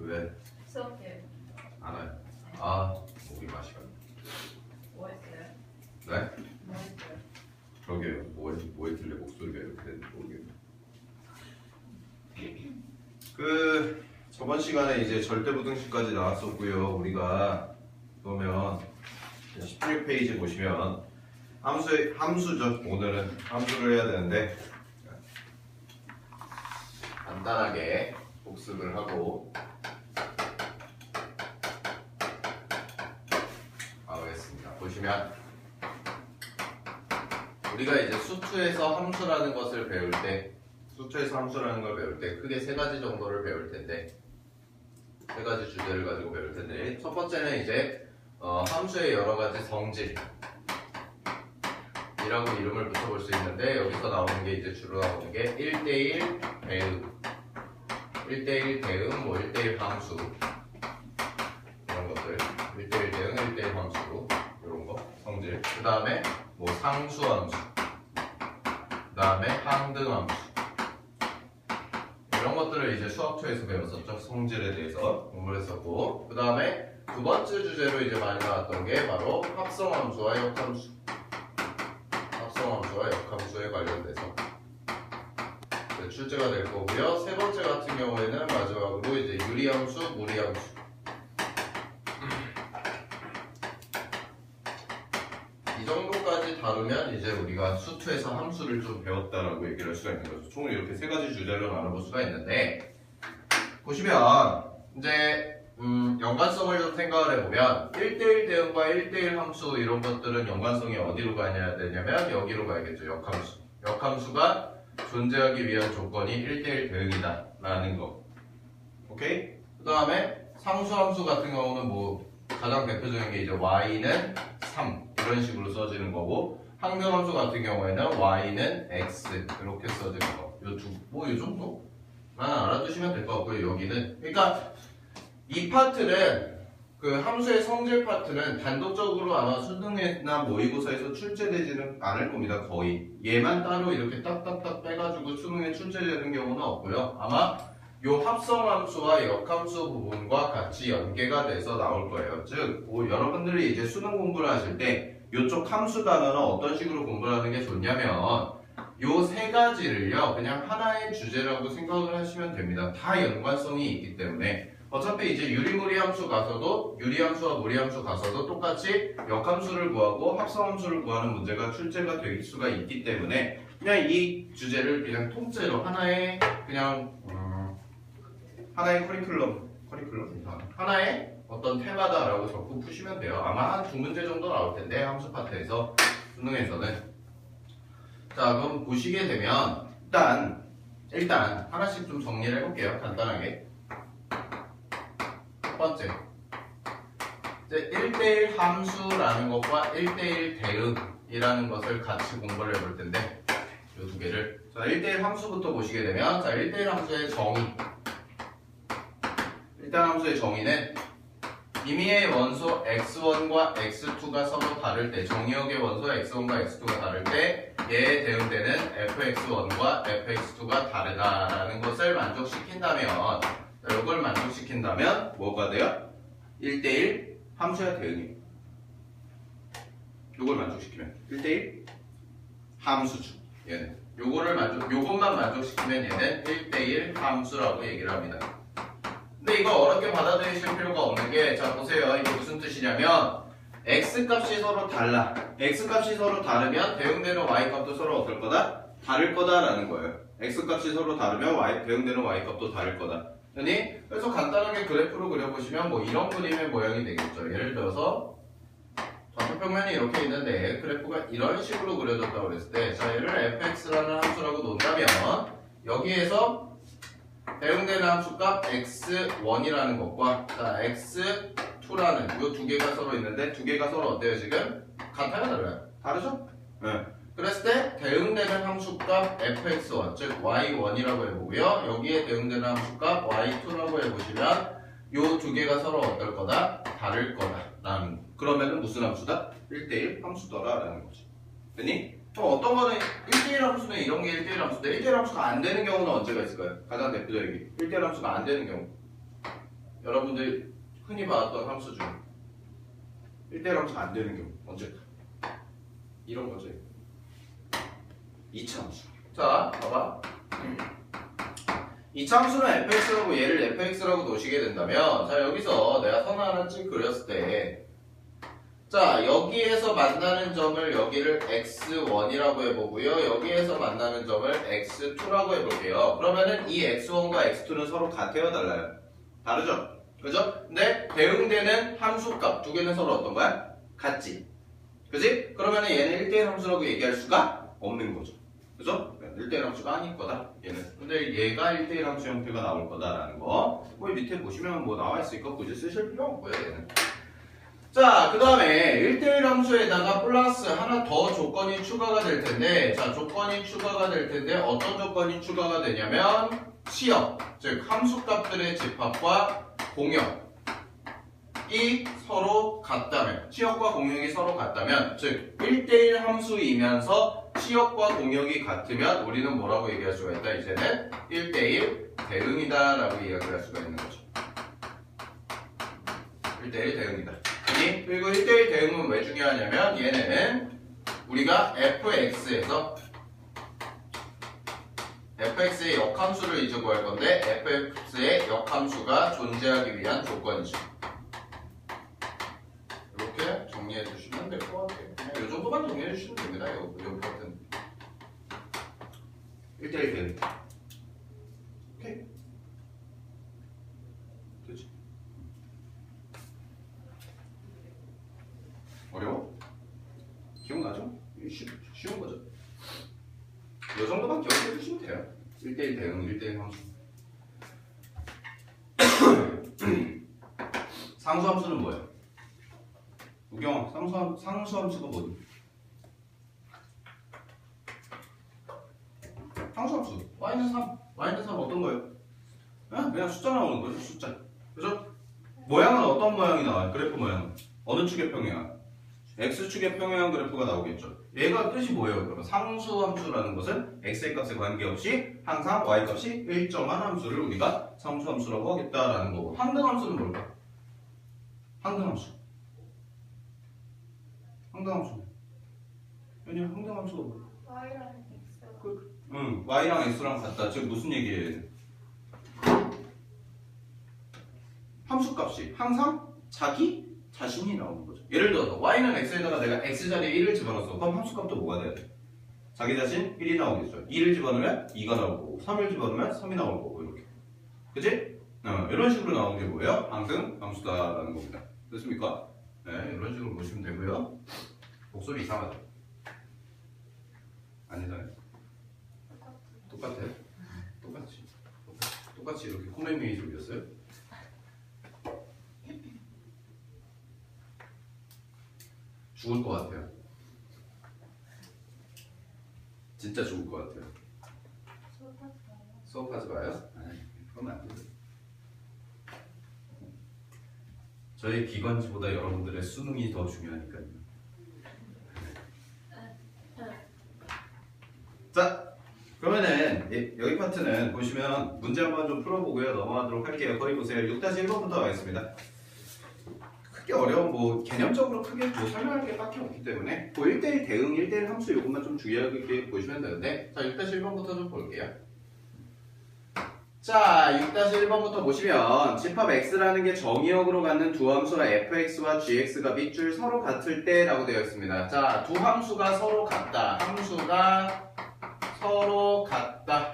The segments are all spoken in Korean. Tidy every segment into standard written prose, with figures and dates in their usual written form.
왜? 수업해요. 알아요. 아, 목이 마시가. 뭐 했어요? 네? 뭐 했어요? 그러게요. 뭐 했길래 목소리가 이렇게 되는지 모르겠네. 저번 시간에 이제 절대부등식까지 나왔었고요. 우리가 그러면 16페이지 보시면 함수죠. 오늘은 함수를 해야 되는데 간단하게 복습을 하고 가보겠습니다. 보시면 우리가 이제 수투에서 함수라는 것을 배울 때 크게 세 가지 정도를 배울 텐데 세 가지 주제를 가지고 배울 텐데 첫 번째는 이제 함수의 여러 가지 성질 이라고 이름을 붙여볼 수 있는데 여기서 나오는 게 이제 주로 나오는 게 1대1 대응 1대1 대응, 뭐 1대1 함수 이런 것들 1대1 대응, 1대1 함수 이런 거 성질 그 다음에 뭐 상수함수 그 다음에 항등함수 이런 것들을 이제 수학2에서 배웠었죠. 성질에 대해서 공부를 했었고 그 다음에 두 번째 주제로 이제 많이 나왔던 게 바로 합성함수와 역함수 합성함수와 역함수에 관련돼서 출제가 될 거고요. 세 번째 같은 경우에는 마지막으로 이제 유리함수, 무리함수 이 정도까지 다루면 이제 우리가 수투에서 함수를 좀 배웠다라고 얘기를 할 수가 있는 거죠. 총 이렇게 세 가지 주제로 나눠볼 수가 있는데 보시면 이제 연관성을 좀 생각을 해보면 1대1 대응과 1대1 함수 이런 것들은 연관성이 어디로 가야 되냐면 여기로 가야겠죠. 역함수 역함수가 존재하기 위한 조건이 1대1 대응이다 라는 거 오케이? 그 다음에 상수함수 같은 경우는 뭐 가장 대표적인 게 이제 y는 3 이런 식으로 써지는 거고 항등함수 같은 경우에는 y는 x 이렇게 써지는 거 요 정도만 알아두시면 될 것 같고요. 여기는 그러니까 이 파트는 그 함수의 성질 파트는 단독적으로 아마 수능이나 모의고사에서 출제되지는 않을 겁니다. 거의 얘만 따로 이렇게 딱딱딱 빼가지고 수능에 출제되는 경우는 없고요. 아마 요 합성함수와 역함수 부분과 같이 연계가 돼서 나올 거예요. 즉 여러분들이 이제 수능 공부를 하실 때 요쪽 함수 단어는 어떤 식으로 공부를 하는 게 좋냐면 요 세 가지를요 그냥 하나의 주제라고 생각을 하시면 됩니다. 다 연관성이 있기 때문에 어차피 이제 유리무리함수 가서도 유리함수와 무리함수 가서도 똑같이 역함수를 구하고 합성함수를 구하는 문제가 출제가 될 수가 있기 때문에 그냥 이 주제를 그냥 통째로 하나의 그냥 하나의 커리큘럼 하나의 어떤 테마다라고 적고 푸시면 돼요. 아마 한 두 문제 정도 나올 텐데 함수 파트에서 수능에서는 자 그럼 보시게 되면 일단 하나씩 좀 정리를 해볼게요. 간단하게 첫 번째 이제 1대1 함수라는 것과 1대1 대응이라는 것을 같이 공부를 해볼 텐데 이 두 개를 자 1대1 함수부터 보시게 되면 자 1대1 함수의 정의 일단 함수의 정의는 임의의 원소 x1과 x2가 서로 다를 때 정의역의 원소 x1과 x2가 다를 때 얘에 대응되는 fx1과 fx2가 다르다라는 것을 만족시킨다면 이걸 만족시킨다면 뭐가 돼요? 1대1 함수야 대응이에요. 이걸 만족시키면 1대1 함수죠. 얘는 요것만 만족시키면 얘는 1대1 함수라고 얘기를 합니다. 근데 이거 어렵게 받아들이실 필요가 없는 게 자 보세요. 이게 무슨 뜻이냐면 x값이 서로 달라. x값이 서로 다르면 대응되는 y값도 서로 어떨 거다? 다를 거다라는 거예요. x값이 서로 다르면 대응되는 y값도 다를 거다. 그래서 간단하게 그래프로 그려보시면 뭐 이런 그림의 모양이 되겠죠. 예를 들어서 좌표평면이 이렇게 있는데 그래프가 이런 식으로 그려졌다고 그랬을 때 자 얘를 fx라는 함수라고 놓는다면 여기에서 대응되는 함수값 x1이라는 것과 자 x2라는 이 두 개가 서로 있는데 두 개가 서로 어때요 지금? 같아요 다르요? 다르죠? 네. 그랬을 때 대응되는 함수값 fx1 즉 y1이라고 해보고요. 여기에 대응되는 함수값 y2라고 해보시면 이 두 개가 서로 어떨 거다? 다를 거다. 그러면은 무슨 함수다? 1대1 함수더라라는 거죠. 됐니? 그럼 어떤 거는 1대1 함수는 이런 게 1대1 함수인데 1대1 함수가 안 되는 경우는 언제가 있을까요? 가장 대표적인 게 1대1 함수가 안 되는 경우 여러분들 흔히 봤던 함수 중 1대1 함수가 안 되는 경우 언제? 이런 거죠. 2차 함수. 자, 봐봐. 2차 함수는 fx라고 얘를 fx라고 놓으시게 된다면 자, 여기서 내가 선 하나 쭉 그렸을 때 자, 여기에서 만나는 점을 여기를 x1이라고 해보고요. 여기에서 만나는 점을 x2라고 해볼게요. 그러면은 이 x1과 x2는 서로 같아요? 달라요? 다르죠? 그죠? 근데 대응되는 함수값 두 개는 서로 어떤 거야? 같지? 그지? 그러면은 얘는 1대1 함수라고 얘기할 수가 없는 거죠. 그죠? 1대1 함수가 아닐 거다. 얘는. 근데 얘가 1대1 함수 형태가 나올 거다라는 거. 거기 밑에 보시면 뭐 나와 있으니까 굳이 쓰실 필요 없고요. 얘는. 자, 그 다음에 1대1 함수에다가 플러스 하나 더 조건이 추가가 될 텐데, 자, 조건이 추가가 될 텐데, 어떤 조건이 추가가 되냐면, 치역, 즉, 함수값들의 집합과 공역이 서로 같다면, 치역과 공역이 서로 같다면, 즉, 1대1 함수이면서 치역과 공역이 같으면, 우리는 뭐라고 얘기할 수가 있다? 이제는 1대1 대응이다 라고 이야기할 수가 있는 거죠. 1대1 대응이다. 그리고 1대1 대응은 왜 중요하냐면 얘는 우리가 fx에서 fx의 역함수를 이제 구할 건데 fx의 역함수가 존재하기 위한 조건이죠. 이렇게 정리해 주시면 될 것 같아요. 그냥 이 정도만 정리해 주시면 됩니다. 이 파트는 1대1 대응. 오케이. 그렇지. 어려워? 기억나죠? 쉬운 거죠? 이 정도만 기억해 주시면 돼요. 1대1 대응, 1대1 함수. 상수함수는 뭐예요? 우경아, 상수함수가 뭐니? 상수함수. y는 3. y는 3 어떤 거예요? 그냥 숫자 나오는 거죠, 숫자. 그죠? 모양은 어떤 모양이 나와요? 그래프 모양은? 어느 축의 평행한? x축의 평행한 그래프가 나오겠죠. 얘가 뜻이 뭐예요? 그러면 상수함수라는 것은 x의 값에 관계없이 항상 y 값이 일정한 함수를 우리가 상수함수라고 하겠다라는 거고, 항등함수는 뭘까? 항등함수. 항등함수. 왜냐면 항등함수가 뭐야? Y랑 X. y랑 x랑 같다. 즉 무슨 얘기예요? 함수값이 항상 자기 자신이 나오는 거죠. 예를 들어서 y는 x에다가 내가 x자리에 1을 집어넣었어. 그럼 함수값도 뭐가 돼야 돼? 자기 자신 1이 나오겠죠. 2를 집어넣으면 2가 나올 거고 3을 집어넣으면 3이 나올 거고 이렇게. 그치? 이런 식으로 나오는 게 뭐예요? 항등 함수다라는 겁니다. 됐습니까? 네, 이런 식으로 보시면 되고요. 목소리 이상하죠? 아니잖아요? 똑같아요? 똑같이 이렇게 코맹맹이 소리였어요? 죽을 것 같아요. 진짜 죽을 것 같아요. 수업하지 마요? 그러면 안 돼요. 저희 기관지보다 여러분들의 수능이 더 중요하니까요. 자, 그러면은 여기 파트는 보시면 문제 한번 좀 풀어보고요. 넘어가도록 할게요. 거기 보세요. 6-1번부터 가겠습니다. 크게 어려운 뭐 개념적으로 크게 뭐 설명할 게 딱히 없기 때문에 그 1대1 대응, 1대1 함수 이것만 좀 주의하게 보시면 되는데, 자 6-1번부터 좀 볼게요. 자 6-1번부터 보시면 집합 x라는 게 정의역으로 갖는 두 함수가 fx와 gx가 밑줄 서로 같을 때 라고 되어 있습니다. 자 두 함수가 서로 같다. 함수가 서로 같다.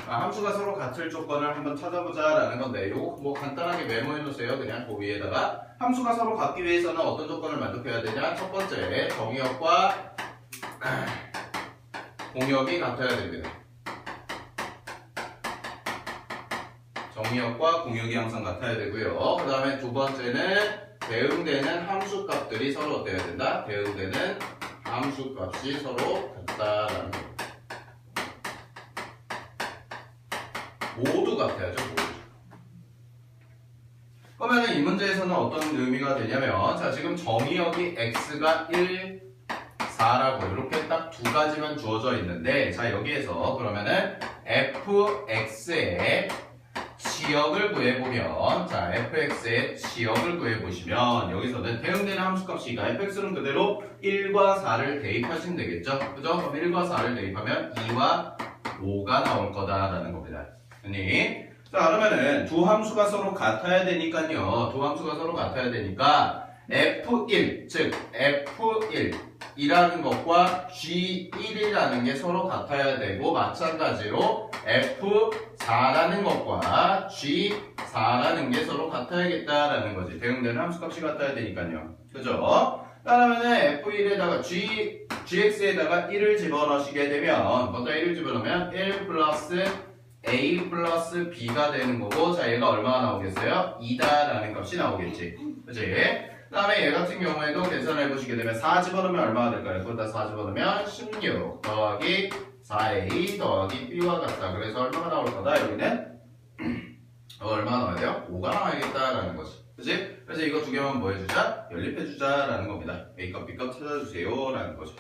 함수가 서로 같을 조건을 한번 찾아보자 라는 건데, 요거 뭐 간단하게 메모해 놓으세요. 그냥 그 위에다가 함수가 서로 같기 위해서는 어떤 조건을 만족해야 되냐. 첫 번째, 정의역과 공역이 같아야 됩니다. 정의역과 공역이 항상 같아야 되고요. 그 다음에 두 번째는 대응되는 함수값들이 서로 어때야 된다? 대응되는 함수값이 서로 같다라는 거. 모두 같아야죠. 모두. 그러면 이 문제에서는 어떤 의미가 되냐면, 자 지금 정의역이 x가 1, 4라고 이렇게 딱 두 가지만 주어져 있는데, 자 여기에서 그러면은 fx의 지역을 구해보면, 자, fx의 지역을 구해보시면, 여기서는 대응되는 함수값이니까 fx는 그대로 1과 4를 대입하시면 되겠죠? 그죠? 그럼 1과 4를 대입하면 2와 5가 나올 거다라는 겁니다. 아니, 자, 그러면은 두 함수가 서로 같아야 되니까요. 두 함수가 서로 같아야 되니까 f1, 즉 f1이라는 것과 g1이라는 게 서로 같아야 되고, 마찬가지로 f4라는 것과 g4라는 게 서로 같아야겠다라는 거지. 대응되는 함수값이 같아야 되니까요. 그죠? 그러면은 f1에다가 gx에다가 1을 집어넣으시게 되면, 먼저 1을 집어넣으면 1 플러스 a 플러스 b가 되는 거고, 자, 얘가 얼마가 나오겠어요? 2다라는 값이 나오겠지. 그치? 그 다음에 얘 같은 경우에도 계산해 보시게 되면 4 집어넣으면 얼마가 될까요? 거기다 4 집어넣으면 16 더하기 4a 더하기 b와 같다. 그래서 얼마가 나올 거다? 여기는 얼마 나와야 돼요? 5가 나와야겠다라는 거지. 그치? 그래서 이거 두 개만 뭐 해주자? 연립해주자라는 겁니다. a값 b값 찾아주세요 라는 거죠.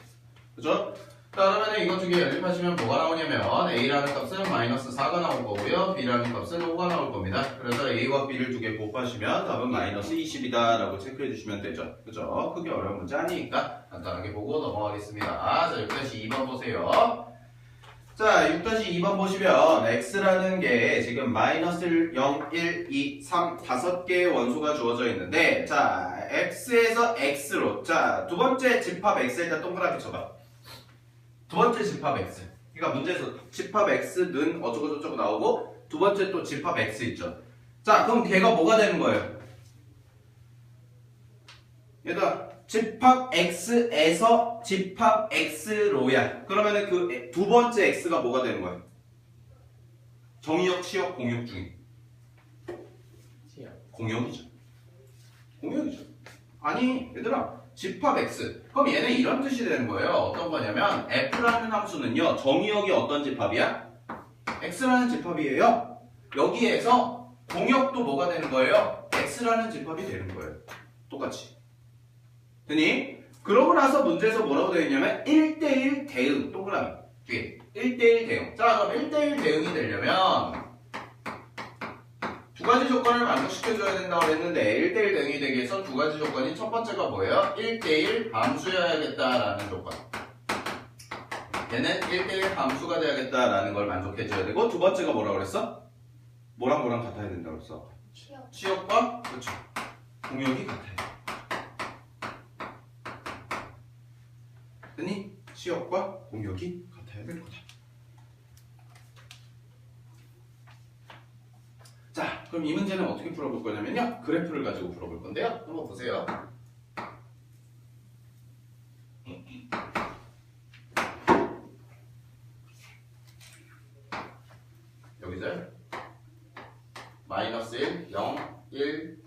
그죠? 자, 그러면 이거 두 개 연립하시면 뭐가 나오냐면 a라는 값은 마이너스 4가 나올 거고요, b라는 값은 5가 나올 겁니다. 그래서 a와 b를 두 개 곱하시면 답은 마이너스 20이다 라고 체크해 주시면 되죠. 그죠? 크게 어려운 문제 아니니까 간단하게 보고 넘어가겠습니다. 자, 6-2번 보세요. 자, 6-2번 보시면 x라는 게 지금 마이너스 0, 1, 2, 3, 5개의 원소가 주어져 있는데, 자, x에서 x로, 자, 두 번째 집합 x에다 동그랗게 쳐봐. 두 번째 집합 x. 그러니까 문제에서 집합 x는 어쩌고저쩌고 나오고, 두 번째 또 집합 x 있죠. 자, 그럼 걔가 뭐가 되는 거예요? 얘들아, 집합 x에서 집합 x로야. 그러면은 그 두 번째 x가 뭐가 되는 거예요? 정의역, 치역, 공역 중에. 공역이죠. 공역이죠. 아니, 얘들아. 집합 x. 그럼 얘는 이런 뜻이 되는 거예요. 어떤 거냐면 f라는 함수는요, 정의역이 어떤 집합이야? x라는 집합이에요. 여기에서 공역도 뭐가 되는 거예요? x라는 집합이 되는 거예요. 똑같이. 되니? 그러고 나서 문제에서 뭐라고 되어 있냐면 1대1 대응. 동그라미 뒤에 1대1 대응. 자, 그럼 1대1 대응이 되려면 두 가지 조건을 만족시켜줘야 된다고 했는데 1대1 대응이 되기 위해서 두 가지 조건이, 첫 번째가 뭐예요? 1대1 함수여야겠다라는 조건. 얘는 1대1 함수가 돼야겠다라는 걸 만족해줘야 되고, 두 번째가 뭐라고 그랬어? 뭐랑 뭐랑 같아야 된다고 그랬어? 치역과 그렇죠. 공역이 같아요. 됐니? 치역과 공역이 같아야 될 거다. 자, 그럼 이 문제는 어떻게 풀어볼 거냐면요, 그래프를 가지고 풀어볼 건데요. 한번 보세요. 여기서 마이너스 1, 0, 1,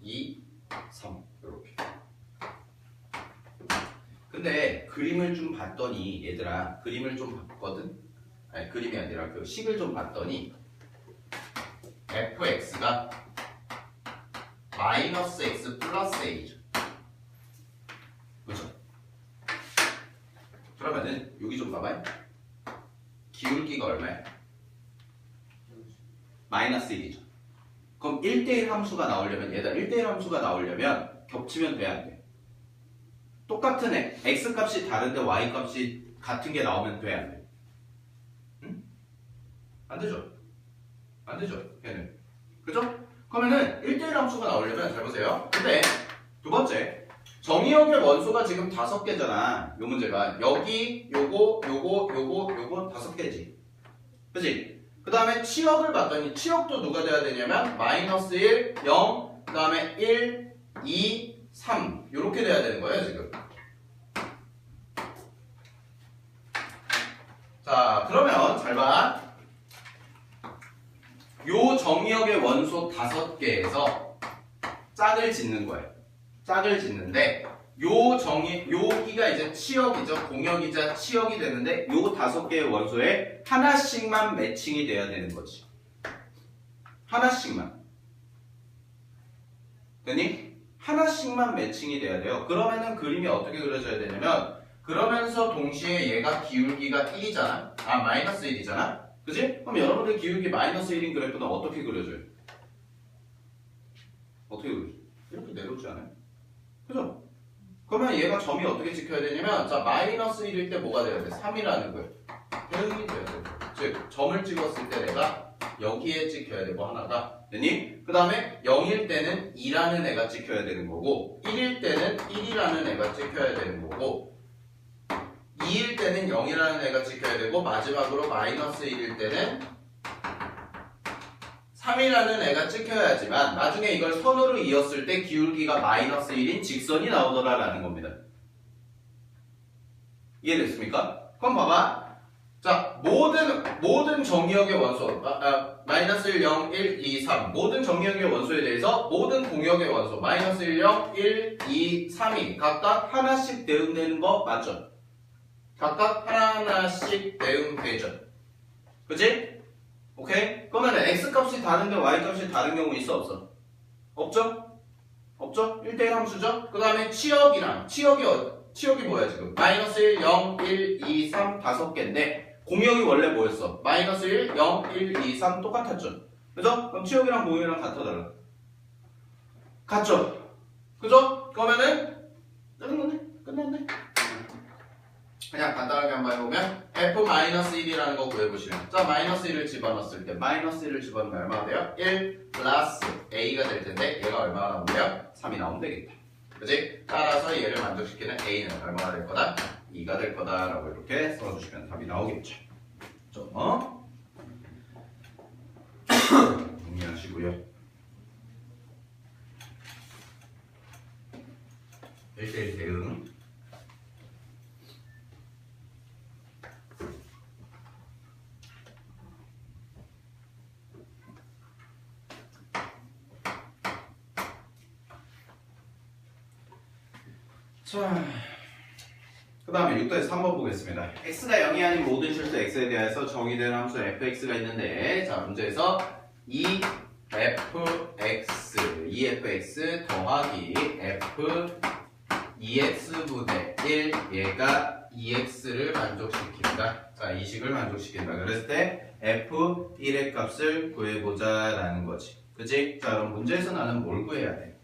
2, 3 이렇게. 근데 그림을 좀 봤더니, 얘들아, 그림을 좀 봤거든? 아니, 그림이 아니라 그 식을 좀 봤더니 fx가 마이너스 x 플러스 a죠. 그렇죠? 그러면은 여기 좀 봐봐요. 기울기가 얼마야? 마이너스 1이죠. 그럼 1대1 함수가 나오려면, 얘들아, 1대1 함수가 나오려면 겹치면 돼, 안 돼? 똑같은 x 값이 다른데 y 값이 같은 게 나오면 돼, 안 돼? 응? 안 되죠? 안 되죠, 걔는. 그죠? 그러면은 1대1 함수가 나오려면, 잘 보세요. 근데 두 번째, 정의역의 원소가 지금 5개잖아. 요 문제가. 여기, 요거, 요거, 요거, 요거 5개지. 그치? 그 다음에 치역을 봤더니, 치역도 누가 돼야 되냐면 마이너스 1, 0, 그 다음에 1, 2, 3 요렇게 돼야 되는 거예요, 지금. 자, 그러면 잘 봐. 요 정의역의 원소 5개에서 짝을 짓는 거예요. 짝을 짓는데 여기가 이제 치역이죠. 공역이자 치역이 되는데 요 5개의 원소에 하나씩만 매칭이 돼야 되는 거지. 하나씩만. 되니? 하나씩만 매칭이 돼야 돼요. 그러면은 그림이 어떻게 그려져야 되냐면, 그러면서 동시에 얘가 기울기가 1이잖아. 아, 마이너스 1이잖아. 그지? 그럼 여러분들 기울기 마이너스 1인 그래프는 어떻게 그려져요? 어떻게 그려져요? 이렇게 내려오지 않아요? 그죠? 그러면 얘가 점이 어떻게 찍혀야 되냐면 자 마이너스 1일 때 뭐가 돼야 돼? 3이라는 거예요. 대응이 돼야 돼. 즉 점을 찍었을 때 내가 여기에 찍혀야 되고 하나가 됐니? 그 다음에 0일 때는 2라는 애가 찍혀야 되는 거고 1일 때는 1이라는 애가 찍혀야 되는 거고 2일 때는 0이라는 애가 찍혀야 되고 마지막으로 마이너스 1일 때는 3이라는 애가 찍혀야지만 나중에 이걸 선으로 이었을 때 기울기가 마이너스 1인 직선이 나오더라라는 겁니다. 이해됐습니까? 그럼 봐봐. 자, 모든 정의역의 원소, 마이너스 1, 0, 1, 2, 3 모든 정의역의 원소에 대해서 모든 공역의 원소 마이너스 1, 0, 1, 2, 3이 각각 하나씩 대응되는 거 맞죠? 각각 하나하나씩 대응되죠. 그치? 오케이? 그러면 x값이 다른데 y값이 다른 경우 있어 없어? 없죠? 없죠? 1대1 함수죠? 그 다음에 치역이 뭐야 지금? 마이너스 1, 0, 1, 2, 3 5개인데 공역이 원래 뭐였어? 마이너스 1, 0, 1, 2, 3 똑같았죠? 그죠? 그럼 치역이랑 공역이랑 같아 달라? 같죠? 그죠? 그러면은 끝났네. 그냥 간단하게 한번 해보면 f-1이라는 거 구해보시면 자 마이너스 1을 집어넣었을 때 마이너스 1을 집어넣으면 얼마가 돼요? 1 플러스 a가 될 텐데 얘가 얼마가 나오면 3이 나오면 되겠다. 그치? 따라서 얘를 만족시키는 a는 얼마가 될 거다? 2가 될 거다 라고 이렇게 써주시면 답이 나오겠죠. 정리하시고요. 1대1 대응 자, 그 다음에 6-3번 보겠습니다. x가 0이 아닌 모든 실수 x에 대해서 정의된 함수 fx가 있는데 자 문제에서 2fx 더하기 f 2x분의 1 얘가 2x를 만족시킨다. 자, 이 식을 만족시킨다. 그랬을 때 f1의 값을 구해보자 라는 거지. 그치? 자, 그럼 문제에서 나는 뭘 구해야 돼?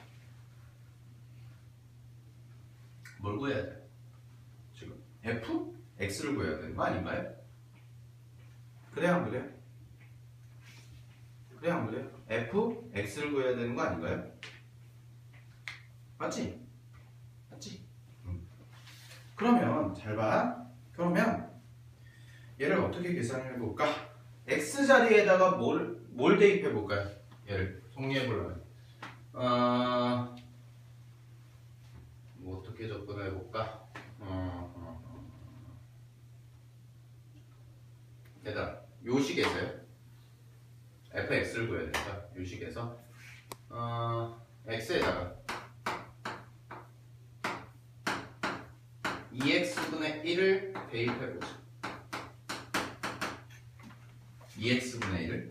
뭘 구해야 돼? 지금 f? x를 구해야 되는 거 아닌가요? 그래 안 그래? 그래 안 그래? f? x를 구해야 되는 거 아닌가요? 맞지? 맞지? 그러면 잘 봐. 그러면 얘를 어떻게 계산을 해볼까? x 자리에다가 뭘 대입해 볼까요? 얘를 정리해 보려면 뭐 어떻게 접근해 볼까? 얘들아, 요 식에서요. fx를 구해야 되니까 요 식에서 x에다가 2x분의 1을 대입해보자. 2x분의 1을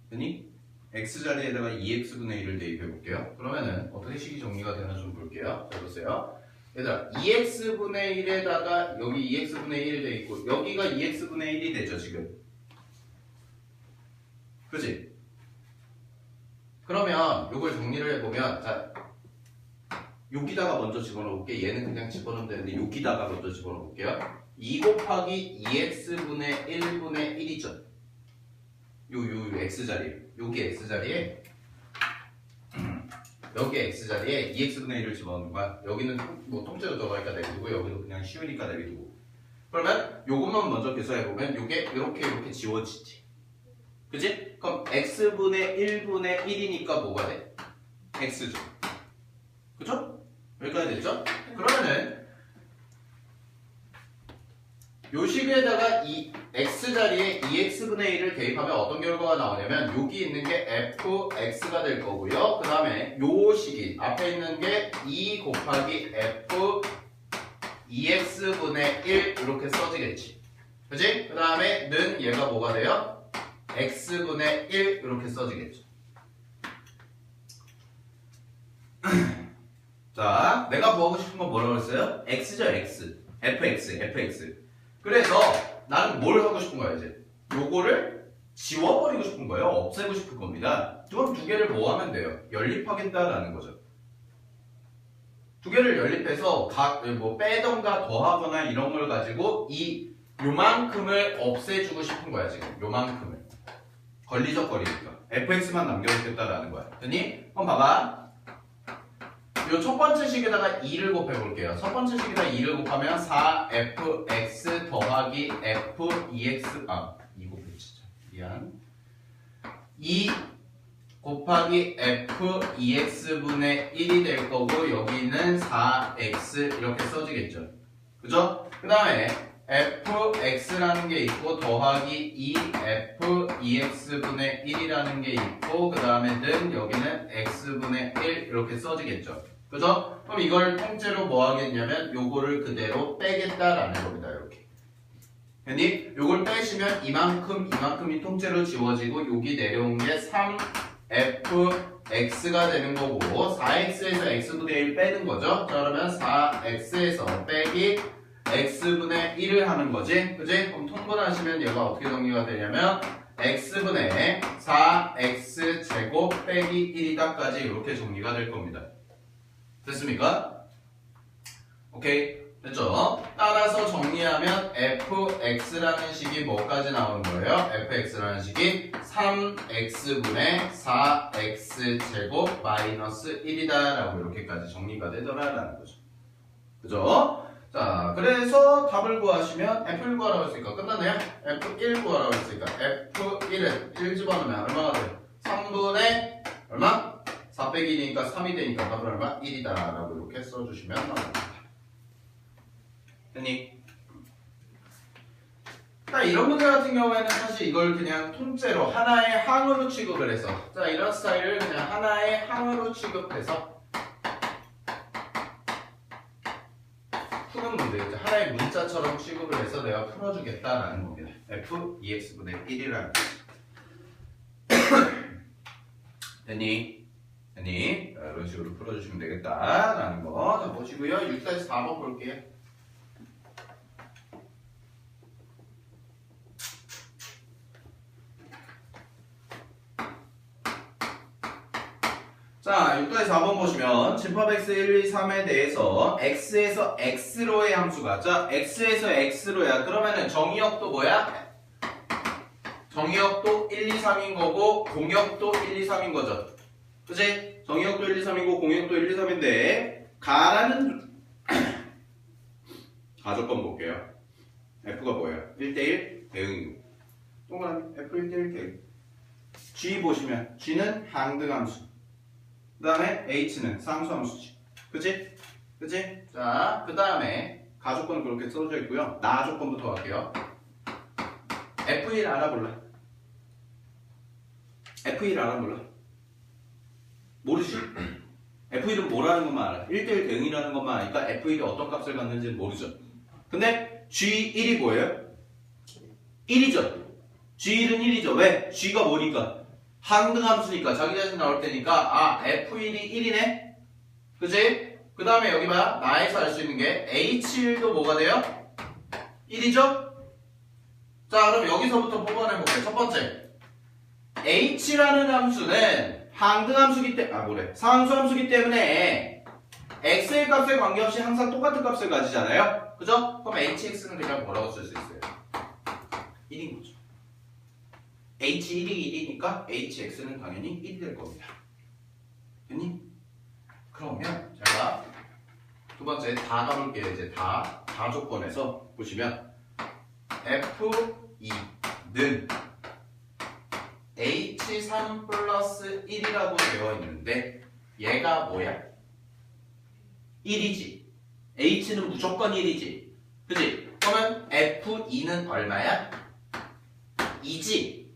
그니 x자리에다가 2x분의 1을 대입해볼게요. 그러면은 어떻게 식이 정리가 되나 좀 볼게요. 자 보세요. 얘들아 2x분의 1에다가 여기 2x분의 1이 돼있고 여기가 2x분의 1이 되죠 지금. 그치? 그러면 이걸 정리를 해보면 자 여기다가 먼저 집어넣을게. 얘는 그냥 집어넣으면 되는데 여기다가 먼저 집어넣을게요. 2 곱하기 2x분의 1분의 1이죠. 요 x자리에 여기 x자리에 여기 x자리에 2x분의 1을 집어넣는 거야. 여기는 뭐 통째로 들어가니까 내비두고 여기도 그냥 쉬우니까 내비두고. 그러면 요것만 먼저 계산해보면 요게 이렇게 지워지지. 그치? 그럼 x분의 1분의 1이니까 뭐가 돼? x죠. 그죠? 여기까지 됐죠? 그러면은 요 식에다가 이 x자리에 2x분의 1을 대입하면 어떤 결과가 나오냐면 여기 있는 게 fx가 될 거고요. 그 다음에 요 식이 앞에 있는 게 2 곱하기 f 2x분의 1 이렇게 써지겠지. 그치? 그 다음에 는 얘가 뭐가 돼요? x분의 1 이렇게 써지겠죠. 자, 내가 구하고 싶은 건 뭐라고 했어요? x죠, x. fx. 그래서 나는 뭘 하고 싶은 거야 이제? 요거를 지워버리고 싶은 거예요. 없애고 싶은 겁니다. 그럼 두 개를 뭐 하면 돼요? 연립하겠다라는 거죠. 두 개를 연립해서 뭐 빼던가 더하거나 이런 걸 가지고 요만큼을 없애주고 싶은 거야 지금. 요만큼을. 걸리적거리니까. fx만 남겨놓겠다라는 거야. 됐니? 그럼 봐봐. 요 첫 번째 식에다가 2를 곱해볼게요. 첫 번째 식에다 2를 곱하면 4fx 더하기 f2x 2 곱해 진짜 미안 2 곱하기 f2x분의 1이 될 거고 여기는 4x 이렇게 써지겠죠. 그죠? 그 다음에 fx라는 게 있고 더하기 2f2x분의 1이라는 게 있고 그 다음에 는 여기는 x분의 1 이렇게 써지겠죠. 그죠? 그럼 이걸 통째로 뭐 하겠냐면 요거를 그대로 빼겠다라는 겁니다. 이렇게. 됐니? 요걸 빼시면 이만큼이 통째로 지워지고 여기 내려온 게 3fx가 되는 거고 4x에서 x분의 1 빼는 거죠. 자 그러면 4x에서 빼기 x분의 1을 하는 거지. 그지? 그럼 통분하시면 얘가 어떻게 정리가 되냐면 x분의 4x 제곱 빼기 1이다까지 이렇게 정리가 될 겁니다. 됐습니까? 오케이 됐죠? 따라서 정리하면 fx라는 식이 뭐까지 나오는 거예요? fx라는 식이 3x분의 4x 제곱 마이너스 1이다 라고 이렇게까지 정리가 되더라라는 거죠. 그죠? 자 그래서 답을 구하시면 f를 구하라고 했으니까 끝났네요? f1 구하라고 했으니까 f1은 1 집어넣으면 얼마가 돼요? 3분의 얼마? 4 빼기 2니까 3이 되니까 답은 얼마? 1이다 라고 이렇게 써주시면 나옵니다. 됐니? 자 이런 문제 같은 경우에는 사실 이걸 그냥 통째로 하나의 항으로 취급을 해서 자 이런 스타일을 그냥 하나의 항으로 취급해서 푸는 문제 이제 하나의 문자처럼 취급을 해서 내가 풀어주겠다라는 겁니다. f2x분의 1이라는 됐니? 됐니? 자, 이런 식으로 풀어주시면 되겠다라는 거. 자, 보시고요. 6-4번 볼게요. 자, 6-4번 보시면 진법 x 1, 2, 3에 대해서 x에서 x로의 함수가 자, x에서 x로야. 그러면은 정의역도 뭐야? 정의역도 1, 2, 3인 거고 공역도 1, 2, 3인 거죠. 그치? 정의역도 1, 2, 3이고 공역도 1, 2, 3인데 가라는 가조건 볼게요. F가 뭐예요? 1대1 대응이고 동그라미 F 1대1 대응 G 보시면 G는 항등함수 그 다음에 H는 상수함수지 그치? 그치? 자, 그 다음에 가조건은 그렇게 써져 있고요. 나 조건부터 갈게요. F1 알아볼래? F1 알아볼래? 모르지? F1은 뭐라는 것만 알아. 1대1 대응이라는 것만 아니까 F1이 어떤 값을 갖는지는 모르죠. 근데 G1이 뭐예요? 1이죠. G1은 1이죠. 왜? G가 뭐니까? 항등함수니까 자기 자신 나올 테니까 F1이 1이네? 그치? 그 다음에 여기 봐. 나에서 알 수 있는 게 H1도 뭐가 돼요? 1이죠? 자 그럼 여기서부터 뽑아내볼게요. 첫 번째 H라는 함수는 항등함수기 때문에 상수함수기 때문에 x의 값에 관계없이 항상 똑같은 값을 가지잖아요. 그죠? 그럼 hx는 그냥 뭐라고 쓸 수 있어요? 1인 거죠. h1이 1이니까 hx는 당연히 1이 될 겁니다. 됐니? 그러면 제가 두 번째 다 가볼게요. 이제 다 조건에서 보시면 f2는 h3 플러스 1이라고 되어 있는데 얘가 뭐야? 1이지. h는 무조건 1이지. 그치? 그러면 f2는 얼마야? 2지.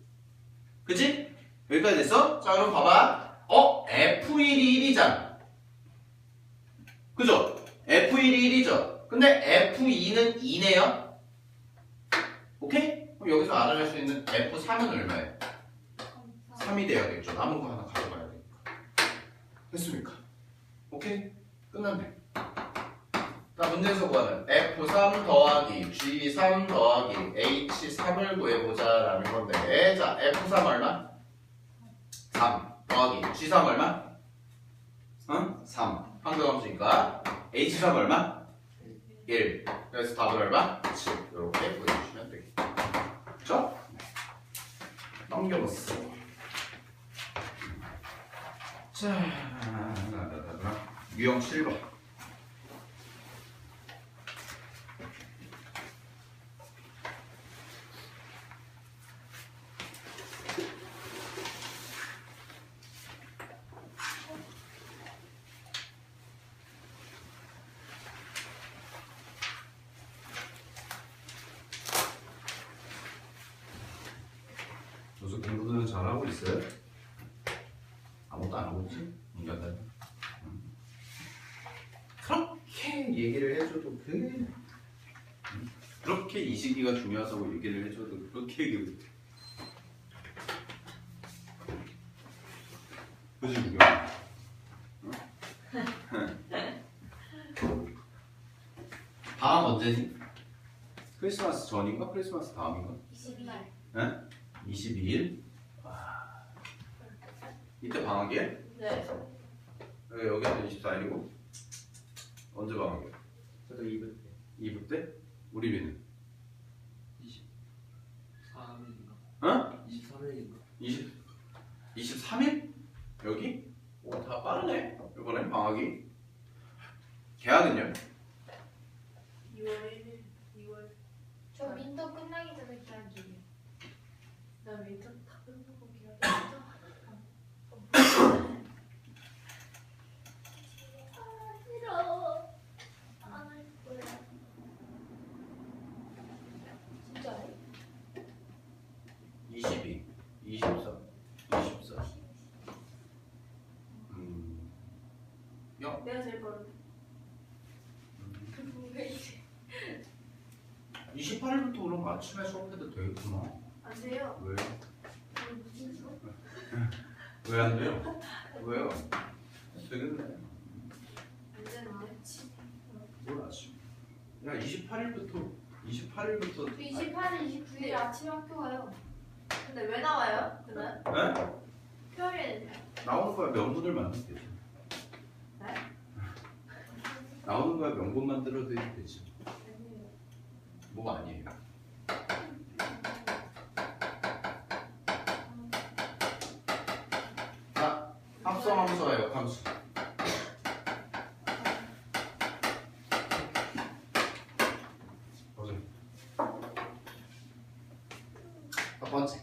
그치? 여기까지 됐어? 자 그럼 봐봐. f1이 1이잖아. 그죠? f1이 1이죠. 근데 f2는 2네요. 오케이? 그럼 여기서 알아낼 수 있는 f3은 얼마예요? 3이 돼야겠죠. 남은 거 하나 가져가야 되니까. 됐습니까? 오케이? 끝났네. 자, 문제에서 구하는 F3 더하기 G3 더하기 H3을 구해보자 라는 건데, 자, F3 얼마? 3 더하기 G3 얼마? 3 황금함수니까 H3 얼마? 1. 그래서 답은 얼마? 7. 이렇게 보여주시면 되겠죠. 그렇죠? 넘겨봤어. 자, 유형 7번. 무슨 공부들은 잘하고 있어요? 아무것도 안 하고 있지? 인간들. 그렇게 얘기를 해줘도 그렇게 이 시기가 중요하다고 얘기를 해줘도 그렇게 얘기를 못해. 그지 무경? 다음 언제지? 크리스마스 전인가? 크리스마스 다음인가? 22일. 네? 22일? 와. 이때 방학이에요? 네. 여기는 24일이고 언제 방학이에요? 저도 2부 때 2부 때? 우리 비는? 23일인가? 어? 23일인가? 23일? 여기? 오, 다 빠르네 이번엔 방학이. 개학은요? 6월 1일. 6월. 저 민터 끝나기 전에 계약이에요. 나 민터 다 끝나고 계약이었어. 싫어. 안 할 거야. 진짜요? 22, 24, 24. 내가 제일 빠른데. 왜 이제 28일부터 그럼 아침에 수업해도 되겠구나. 안 돼요? 왜? 무슨 수업? 왜 안 돼요? 왜요? 되겠네. 안 되는데? 뭘 아침? 야 28일부터 28일부터 저 28일, 29일 아침 학교 가요. 근데 왜 나와요? 그날? 네? 평일에 나오는 거야 명분을 만들면 되지. 네? 나오는 거야 명분 만들어도 되지. 뭐 아니에요. 자, 합성함수와 역함수. 보세요. 첫 번째.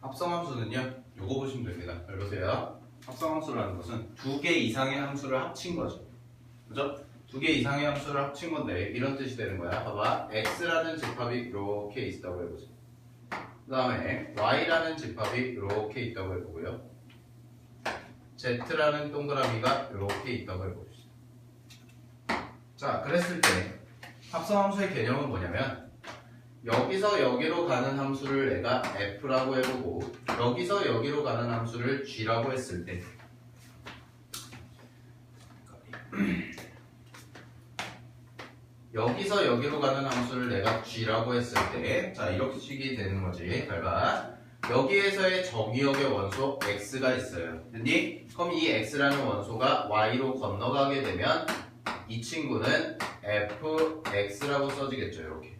합성함수는요, 요거 보시면 됩니다. 잘 보세요. 합성함수라는 것은 두 개 이상의 함수를 합친 거죠. 그죠? 두 개 이상의 함수를 합친 건데 이런 뜻이 되는 거야. 봐봐. x라는 집합이 이렇게 있다고 해보세요. 그 다음에 y라는 집합이 이렇게 있다고 해보고요. z라는 동그라미가 이렇게 있다고 해봅시다. 자, 그랬을 때 합성함수의 개념은 뭐냐면 여기서 여기로 가는 함수를 내가 f라고 해보고 여기서 여기로 가는 함수를 g라고 했을 때 여기서 여기로 가는 함수를 내가 g라고 했을 때 자 이렇게 식이 되는 거지. 잘 봐. 여기에서의 정의역의 원소 x가 있어요. 됐니? 그럼 이 x라는 원소가 y로 건너가게 되면 이 친구는 fx라고 써지겠죠. 이렇게.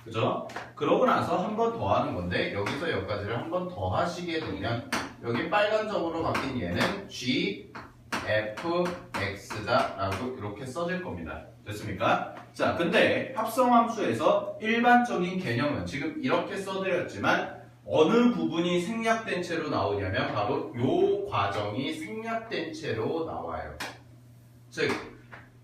그죠? 그러고 나서 한 번 더 하는 건데 여기서 여기까지를 한 번 더 하시게 되면 여기 빨간 점으로 바뀐 얘는 g fx다 라고 이렇게 써질 겁니다. 됐습니까? 자, 근데 합성함수에서 일반적인 개념은 지금 이렇게 써드렸지만 어느 부분이 생략된 채로 나오냐면 바로 요 과정이 생략된 채로 나와요. 즉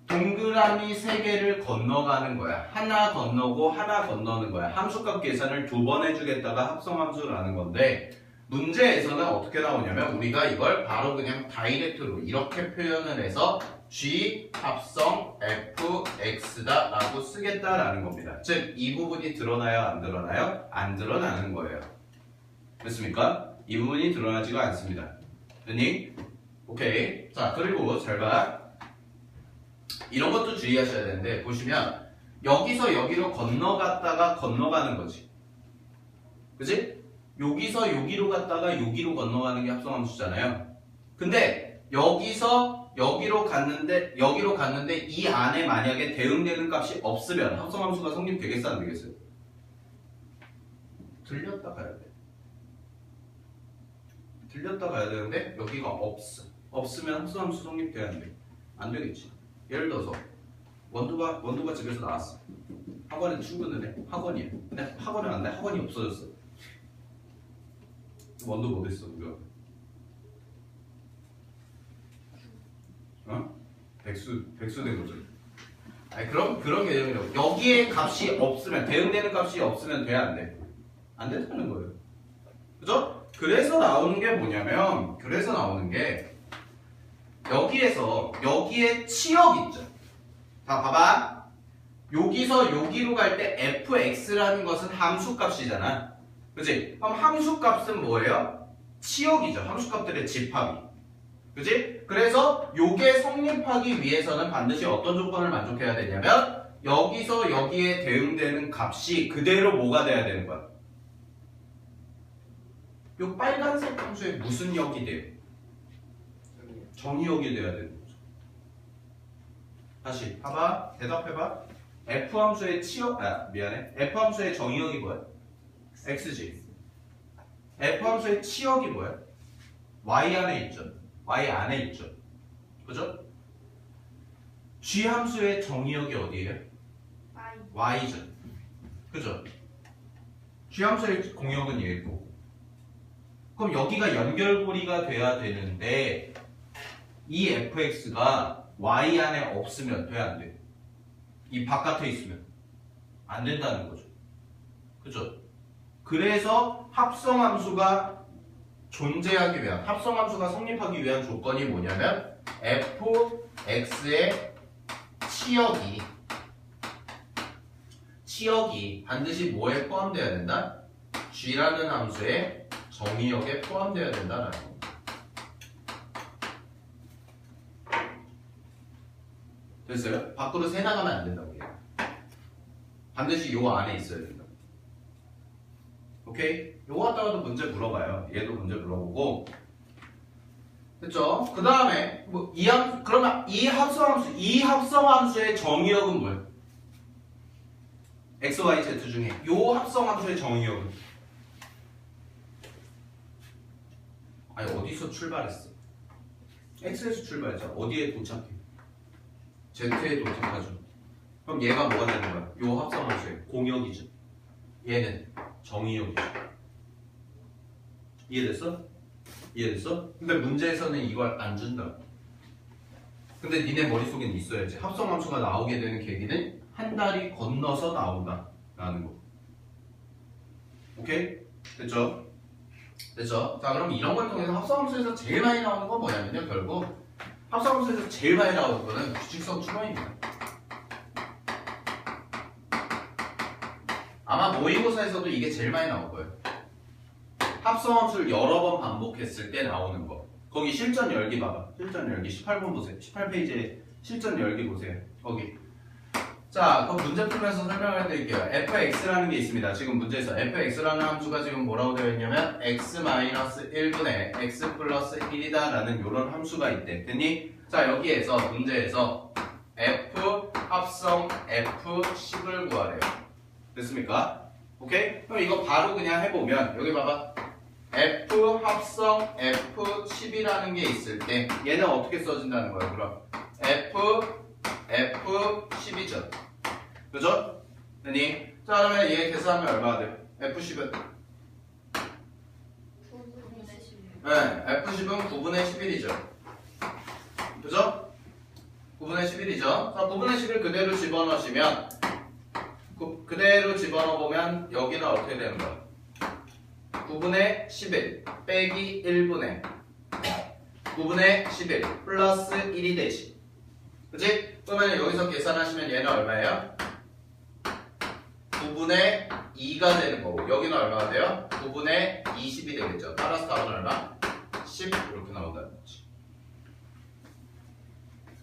동그라미 3개를 건너가는 거야. 하나 건너고 하나 건너는 거야. 함수값 계산을 2번 해주겠다가 합성함수라는 건데 문제에서는 어떻게 나오냐면 우리가 이걸 바로 그냥 다이렉트로 이렇게 표현을 해서 G 합성 fx다 라고 쓰겠다라는 겁니다. 즉 이 부분이 드러나요? 안 드러나요? 안 드러나는 거예요. 됐습니까? 이 부분이 드러나지가 않습니다. 됐니? 오케이. 자, 그리고 잘 봐. 이런 것도 주의하셔야 되는데, 보시면, 여기서 여기로 건너갔다가 건너가는 거지. 그치? 여기서 여기로 갔다가 여기로 건너가는 게 합성함수잖아요. 근데, 여기서 여기로 갔는데 이 안에 만약에 대응되는 값이 없으면 합성함수가 성립되겠어, 안 되겠어요? 들렸다 가야 돼. 들렸다 가야 되는데 여기가 없으면 합성함수 성립돼야 안 돼. 안 되겠지. 예를 들어서 원두가 집에서 나왔어. 학원에 출근을 해. 학원이야. 근데 학원을 안 돼. 학원이 없어졌어. 원두 뭐 됐어, 우리가? 어? 백수 된 거죠. 아니 그런 개념이라고. 여기에 값이 없으면 대응되는 값이 없으면 돼, 안 돼? 안 된다는 거예요. 그죠? 그래서 나오는 게 뭐냐면, 여기에 치역 있죠. 자, 봐봐. 여기서 여기로 갈 때 fx라는 것은 함수값이잖아. 그치? 그럼 함수값은 뭐예요? 치역이죠. 함수값들의 집합이. 그치? 그래서 요게 성립하기 위해서는 반드시 어떤 조건을 만족해야 되냐면, 여기서 여기에 대응되는 값이 그대로 뭐가 돼야 되는 거야? 요 빨간색 함수에 무슨 역이 돼요? 정의역이 돼야 되는 거죠. 다시 봐봐. 대답해봐. f 함수의 f 함수의 정의역이 뭐야? x지. f 함수의 치역이 뭐야? y 안에 있죠. 그죠? g 함수의 정의역이 어디예요? y죠. 그죠? g 함수의 공역은 얘고. 그럼 여기가 연결고리가 돼야 되는데 이 fx가 y 안에 없으면 돼, 안 돼? 이 바깥에 있으면 안 된다는 거죠. 그죠? 그래서 합성함수가 존재하기 위한, 합성함수가 성립하기 위한 조건이 뭐냐면 fx의 치역이 반드시 뭐에 포함되어야 된다? g라는 함수의 정의역에 포함되어야 된다라는 거. 됐어요? 밖으로 새 나가면 안 된다고 해요. 반드시 요 안에 있어야 된다. 오케이? 요거 갖다가도 문제 물어봐요. 얘도 문제 물어보고. 됐죠? 그 다음에 그러면 이 합성함수의 정의역은 뭐예요? x, y, z 중에 요 합성함수의 정의역은 아니 어디서 출발했어? x에서 출발했잖아. 어디에 도착해? z에 도착하죠. 그럼 얘가 뭐가 되는 거야? 요 합성함수의 공역이죠. 얘는 정의역이죠. 이해됐어? 근데 문제에서는 이걸 안 준다. 근데 니네 머릿속엔 있어야지. 합성함수가 나오게 되는 계기는 한 달이 건너서 나온다 라는 거. 오케이? 됐죠? 자, 그럼 이런 걸 통해서 합성함수에서 제일 많이 나오는 건 뭐냐면요, 결국 합성함수에서 제일 많이 나오는 거는 규칙성 추론입니다. 아마 모의고사에서도 이게 제일 많이 나올 거예요. 합성함수를 여러 번 반복했을 때 나오는 거. 거기 실전 열기 봐봐. 실전 열기 18번 보세요. 18페이지에 실전 열기 보세요. 거기. 자, 그 문제 풀면서 설명을 해드릴게요. fx라는 게 있습니다. 지금 문제에서 fx라는 함수가 지금 뭐라고 되어 있냐면 x-1분의 x 플러스 1이다 라는 이런 함수가 있대. 됐니? 자, 여기에서 문제에서 f 합성 f10을 구하래요. 됐습니까? 오케이? 그럼 이거 바로 그냥 해보면 여기 봐봐. f 합성 f10이라는 게 있을 때 얘는 어떻게 써진다는 거예요? 그럼 f10이죠. 그죠? 됐니? 자, 그러면 얘 계산하면 얼마가 돼요? f10은? 9분의 11. 네, f10은 9분의 11이죠. 그죠? 9분의 11이죠. 자, 9분의 11 그대로 집어넣으시면 그대로 집어넣어보면 여기는 어떻게 되는 거야? 9분의 11 빼기 1분의 9분의 11 플러스 1이 되지. 그치? 그러면 여기서 계산하시면 얘는 얼마예요? 9분의 2가 되는 거고 여기는 얼마가 돼요? 9분의 20이 되겠죠. 따라서 답은 얼마? 10 이렇게 나온다는 거지.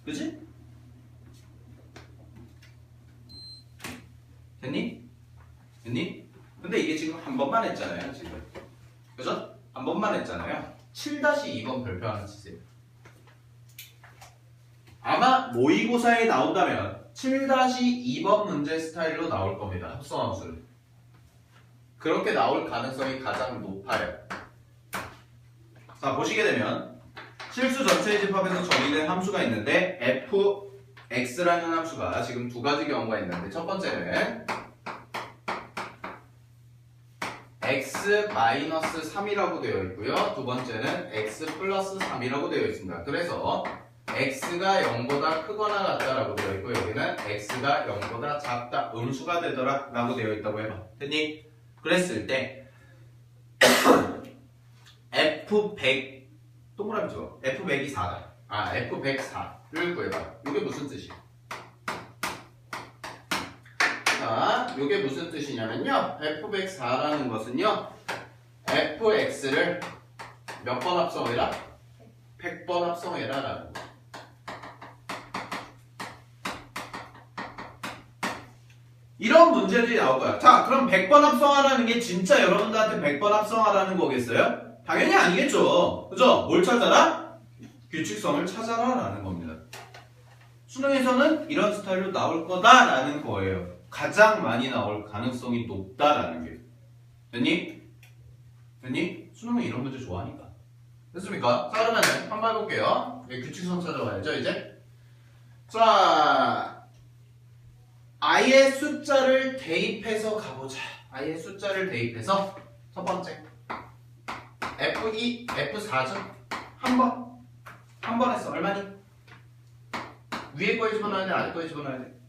그지? 됐니? 됐니? 근데 이게 지금 한 번만 했잖아요, 지금. 그죠? 한 번만 했잖아요. 7-2번 별표하나 치세요. 아마 모의고사에 나온다면 7-2번 문제 스타일로 나올 겁니다. 합성함수를. 그렇게 나올 가능성이 가장 높아요. 자, 보시게 되면 실수 전체의 집합에서 정의된 함수가 있는데 fx라는 함수가 지금 두 가지 경우가 있는데 첫 번째는 x-3이라고 되어 있고요. 두 번째는 x 플러스 3이라고 되어 있습니다. 그래서 x가 0보다 크거나 같다라고 되어 있고 여기는 x가 0보다 작다, 음수가 되더라 라고 되어 있다고 해봐. 됐니? 그랬을 때 f100 동그라미 줘. f100이 4다. 아, f104를 구해봐. 이게 무슨 뜻이야? 자, 이게 무슨 뜻이냐면요. f104라는 것은요. fx를 몇 번 합성해라? 100번 합성해라 라는 거. 이런 문제들이 나올 거야. 자, 그럼 100번 합성하라는 게 진짜 여러분들한테 100번 합성하라는 거겠어요? 당연히 아니겠죠. 그죠? 뭘 찾아라? 규칙성을 찾아라 라는 겁니다. 수능에서는 이런 스타일로 나올 거다라는 거예요. 가장 많이 나올 가능성이 높다라는 게. 됐니? 됐니? 수능은 이런 문제 좋아하니까. 됐습니까? 자, 그러면 한번 해볼게요. 규칙성 찾아봐야죠, 이제. 자, 아예 숫자를 대입해서 가보자. 아예 숫자를 대입해서 첫 번째 F2, F4죠? 한 번 했어. 얼마니? 위에 거에 집어넣어야 돼? 아래 거에 집어넣어야 돼?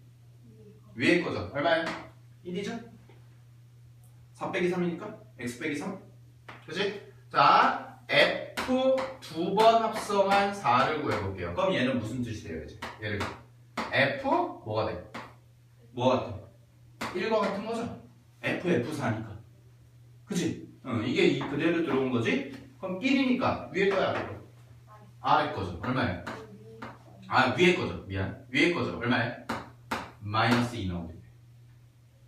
위에 거죠. 얼마야? 1이죠? 4 빼기 3이니까 x 빼기 3. 그치? 자, F 두 번 합성한 4를 구해볼게요. 그럼 얘는 무슨 뜻이 돼요, 이제? 얘를 F 뭐가 돼? 뭐가 같아? 1과 같은 거죠? F4니까. 그치? 이게 그대로 들어온 거지? 그럼 1이니까 위에 거야, 아래 거? 아래 거죠. 얼마야? 아, 위에 거죠. 미안. 위에 거죠. 얼마야? 마이너스 2 나오게 돼.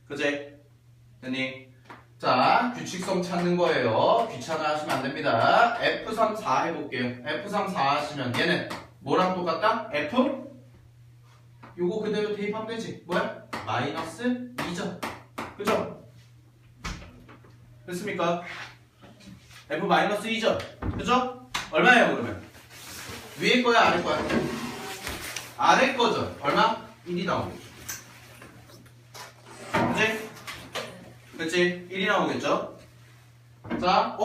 그치? 됐니? 자, 규칙성 찾는 거예요. 귀찮아 하시면 안 됩니다. F3, 4 해볼게요. F3, 4 하시면 얘는 뭐랑 똑같다? F? 요거 그대로 대입하면 되지. 뭐야? 마이너스 2죠. 그죠? 됐습니까? F 마이너스 2죠. 그죠? 얼마예요, 그러면? 위에 거야, 아래 거야? 아래 거죠. 얼마? 1이 나오겠죠. 그치? 그치? 1이 나오겠죠? 자,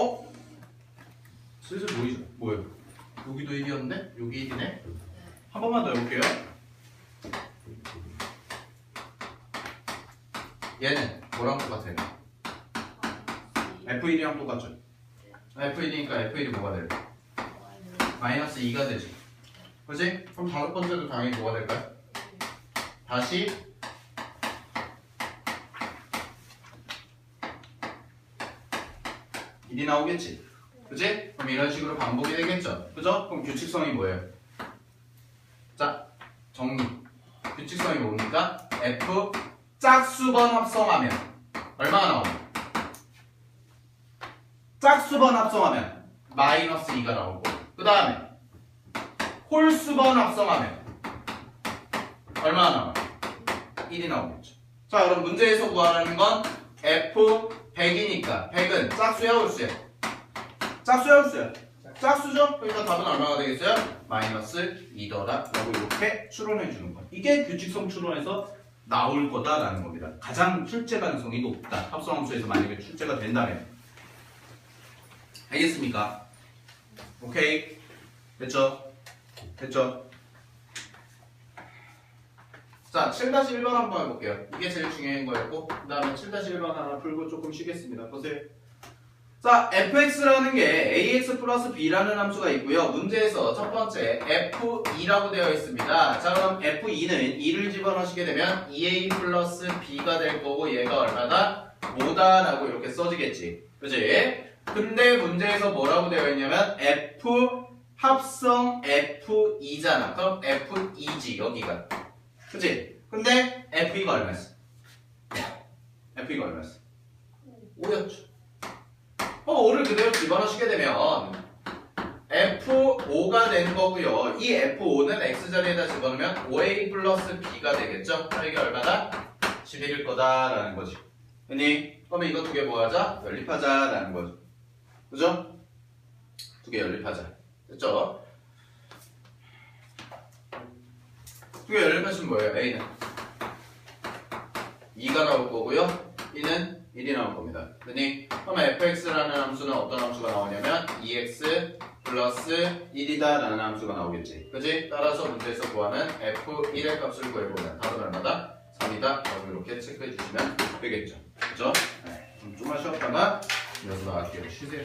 슬슬 보이죠? 뭐예요? 여기도 1이었는데? 여기 1이네? 한 번만 더 해볼게요. 얘는 뭐랑 똑같아요? F1이랑 똑같죠? F1이니까 F1이 뭐가 돼요? 마이너스 2가 되지. 그치? 그럼 다섯 번째도 당연히 뭐가 될까요? 다시 일이 나오겠지. 그치? 그럼 이런 식으로 반복이 되겠죠. 그죠? 그럼 규칙성이 뭐예요? 자, 정리. 규칙성이 뭡니까? F 짝수번 합성하면 얼마가 나오냐? 짝수번 합성하면 마이너스 2가 나오고 그 다음에 홀수번 합성하면 얼마나 나와요? 1이 나오겠죠. 자, 그럼 문제에서 구하라는 건 F100이니까 100은 짝수야 홀수야? 짝수야 홀수야? 짝수죠? 그러니까 답은 얼마가 되겠어요? 마이너스 2더라 라고 이렇게 추론해 주는 거야. 이게 규칙성 추론에서 나올 거다라는 겁니다. 가장 출제 가능성이 높다. 합성함수에서 만약에 출제가 된다면. 알겠습니까? 오케이. 됐죠? 됐죠? 자, 7-1번 한번 해볼게요. 이게 제일 중요한 거였고 그 다음에 7-1번 하나 풀고 조금 쉬겠습니다. 보세요. 자, fx라는 게 ax 플러스 b라는 함수가 있고요. 문제에서 첫 번째 f2라고 되어 있습니다. 자, 그럼 f2는 2를 집어넣으시게 되면 2a 플러스 b가 될 거고 얘가 얼마다? 5다라고 이렇게 써지겠지. 그치? 근데 문제에서 뭐라고 되어 있냐면 F 합성 F2잖아. 그럼 F2지 여기가. 그치? 근데 F2가 얼마였어? F2가 얼마였어? 5였죠. 5를 그대로 집어넣으시게 되면 F5가 되는 거고요. 이 F5는 X자리에다 집어넣으면 5A 플러스 B가 되겠죠? 그럼 이게 얼마다? 11일 거다라는 거지. 됐니? 그러면 이거 두 개 뭐 하자? 연립하자라는 거죠. 그죠? 두 개 연립하자. 됐죠? 두 개 연립하시면 뭐예요? A는 2가 나올 거고요. B는 1이 나올 겁니다. 됐니? 그러면 fx라는 함수는 어떤 함수가 나오냐면 2x 플러스 1이다 라는 함수가 나오겠지. 그지? 따라서 문제에서 구하는 f1의 값을 구해보면 답은 얼마다? 3이다. 라고 이렇게 체크해 주시면 되겠죠. 그죠? 네. 좀만 쉬었다가 이어서 나갈게요. 쉬세요.